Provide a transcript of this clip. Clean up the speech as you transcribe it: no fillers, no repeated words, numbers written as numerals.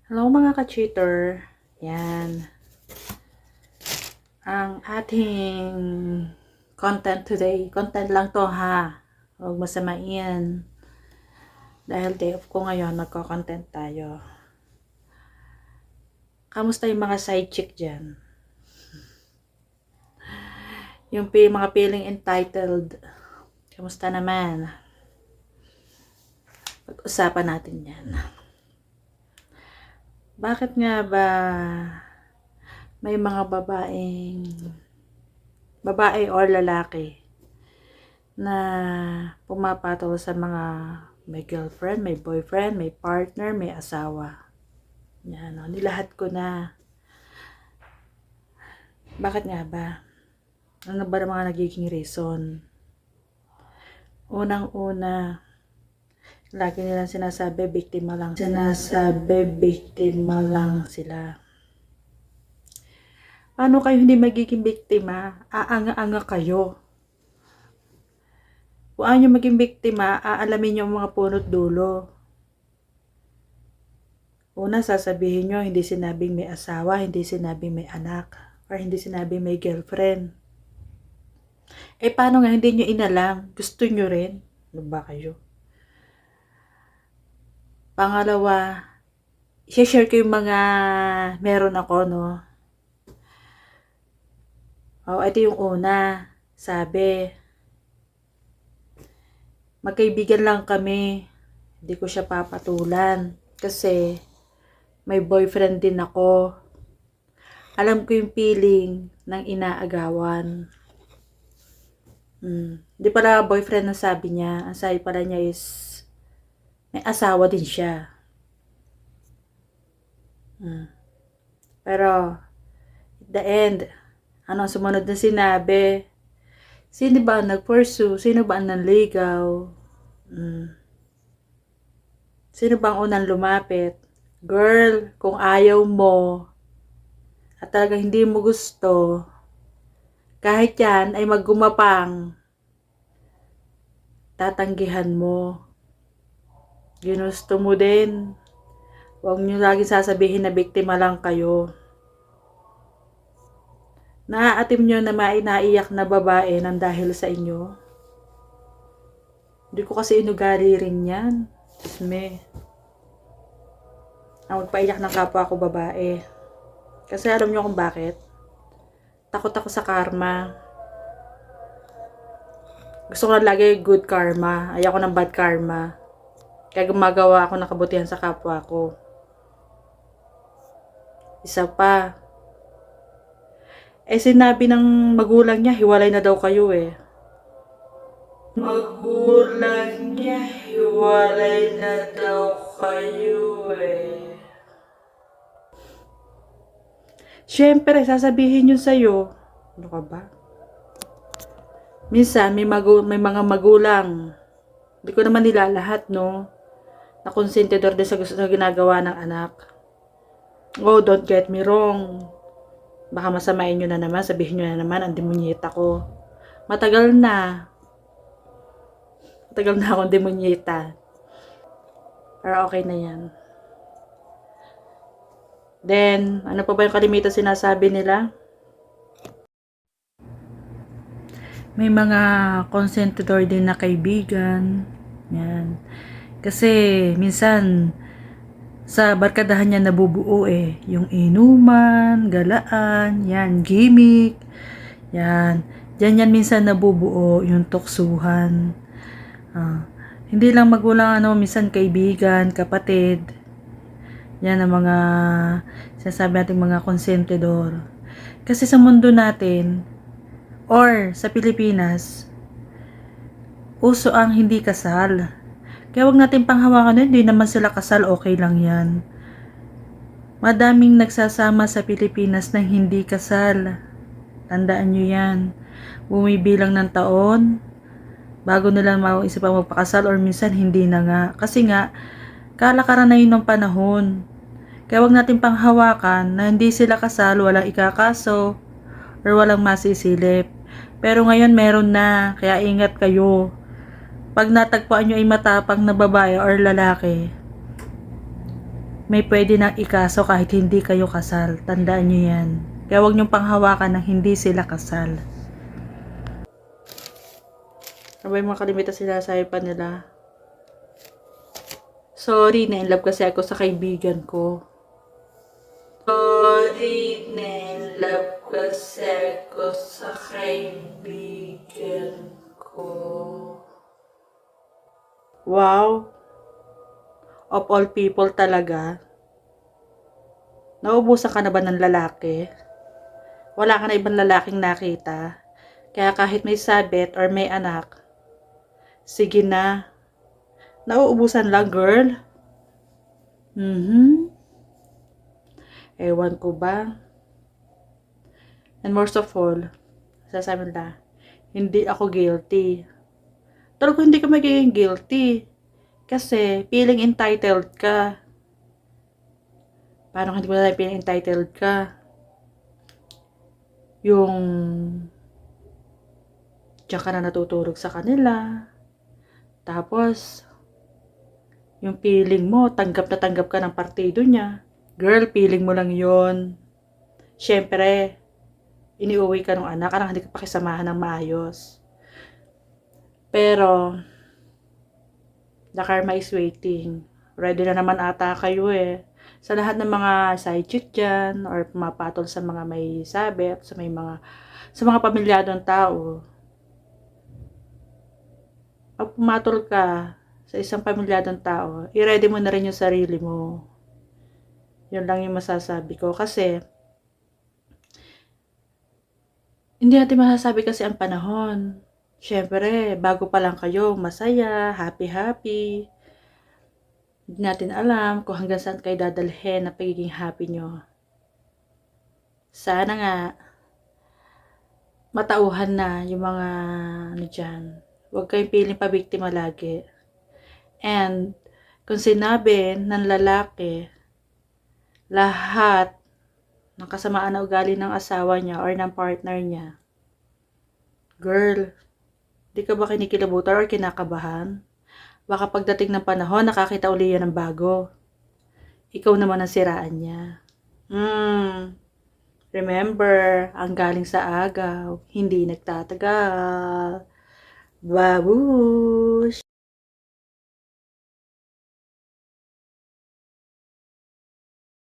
Hello mga ka-cheater. Yan. Ang ating content today. Content lang to ha. Huwag masamain. Dahil day off ko ngayon, magko-content tayo. Kamusta yung mga side chick dyan? Yung mga feeling entitled. Kamusta naman? Pag-usapan natin yan. Bakit nga ba may mga babae or lalaki na pumapatol sa mga may girlfriend, may boyfriend, may partner, may asawa? Yan, nilahat ko na. Bakit nga ba? Ano ba ang mga nagiging reason? Unang-una, lagi nilang sinasabi, biktima lang. Biktima lang sila. Paano kayo hindi magiging biktima? Aanga-anga kayo. Kung ayaw nyo maging biktima, aalamin nyo ang mga punot dulo. Una, sasabihin nyo, hindi sinabing may asawa, hindi sinabing may anak, or hindi sinabing may girlfriend. Paano nga hindi nyo inalam? Gusto nyo rin? Ano ba kayo? Pangalawa, i-share ko yung mga meron ako, no? Ito yung una. Sabi, magkaibigan lang kami. Hindi ko siya papatulan. Kasi, may boyfriend din ako. Alam ko yung feeling ng inaagawan. Hindi pala boyfriend na sabi niya. Ang sabi pala niya is, may asawa din siya. Pero, at the end, anong sumunod na sinabi? Sino ba ang nag-pursue? Sino ba ang nanligaw? Sino ba ang unang lumapit? Girl, kung ayaw mo at talagang hindi mo gusto, kahit yan ay maggumapang, tatanggihan mo. Ginusto mo din. Huwag nyo lagi sasabihin na biktima lang kayo. Naaatim nyo na naiyak na babae nang dahil sa inyo. Hindi ko kasi inugali rin yan. Isme. Ang magpaiyak ng kapwa ko babae. Kasi alam nyo kung bakit? Takot ako sa karma. Gusto ko na lagi good karma. Ayoko ng bad karma. Kaya gumagawa ako ng kabutihan sa kapwa ko. Isa pa. Sinabi ng magulang niya, hiwalay na daw kayo Magulang niya, hiwalay na daw kayo Siyempre, sasabihin yun sa'yo. Ano ka ba? Minsan, may mga magulang. Hindi ko naman nila lahat, no? Na konsentidor din sa ginagawa ng anak. Oh, don't get me wrong. Baka masamain nyo na naman, sabihin nyo na naman, ang demunyeta ko. Matagal na akong demunyeta. Pero okay na yan. Then, ano pa ba yung kalimitan sinasabi nila? May mga konsentidor din na kaibigan. Yan. Kasi, minsan, sa barkadahan niya nabubuo yung inuman, galaan, yan, gimmick, yan. Diyan yan minsan nabubuo yung tuksuhan. Hindi lang magulang, minsan kaibigan, kapatid. Yan ang mga sinasabi natin mga konsentidor. Kasi sa mundo natin, or sa Pilipinas, uso ang hindi kasal. Kaya wag natin panghawakan hindi naman sila kasal, okay lang yan. Madaming nagsasama sa Pilipinas na hindi kasal. Tandaan nyo yan. Bumibilang ng taon, bago nila mauisip ang magpakasal or minsan hindi na nga. Kasi nga, kalakaran na yun ng panahon. Kaya wag natin panghawakan na hindi sila kasal, walang ikakaso, or walang masisilip. Pero ngayon meron na, kaya ingat kayo. Pag natagpuan nyo ay matapang na babae or lalaki, may pwede nang ikaso kahit hindi kayo kasal. Tandaan nyo yan. Kaya huwag niyong panghawakan ng hindi sila kasal. Ano ba yung mga kalimitan sinasabi pa nila? Sorry, na-inlove kasi ako sa kaibigan ko. Sorry, na-inlove kasi ako sa kaibigan ko. Wow. Of all people talaga. Nauubusan ka na ba ng lalaki? Wala ka na ibang lalaking nakita? Kaya kahit may sabit or may anak, sige na. Nauubusan lang, girl. Ewan ko ba? And most of all, sasabi nila, hindi ako guilty. Talaga hindi ka magiging guilty. Kasi, feeling entitled ka. Paano hindi mo na feeling entitled ka? Yung diyan ka na natutulog sa kanila. Tapos, yung feeling mo, tanggap na tanggap ka ng partido niya. Girl, feeling mo lang yon. Siyempre, iniuwi ka ng anak, karang hindi ka pakisamahan ng maayos. Pero, the karma is waiting. Ready na naman ata kayo eh. Sa lahat ng mga side chick dyan, or pumapatol sa mga may sabit, sa mga pamilyadong tao. Pag pumatol ka sa isang pamilyadong tao, i-ready mo na rin yung sarili mo. Yun lang yung masasabi ko. Kasi, hindi natin masasabi kasi ang panahon. Siyempre, bago pa lang kayo, masaya, happy-happy. Hindi natin alam kung hanggang saan kayo dadalhin na pagiging happy nyo. Sana nga, matauhan na yung mga ano dyan. Huwag kayong piling pabiktima lagi. And, kung sinabi ng lalaki, lahat ng kasamaan na ugali ng asawa niya or ng partner niya, girl, di ka ba kinikilabutan or kinakabahan? Baka pagdating ng panahon, nakakita uli yan ng bago. Ikaw naman ang siraan niya. Remember, ang galing sa agaw, hindi nagtatagal. Babush!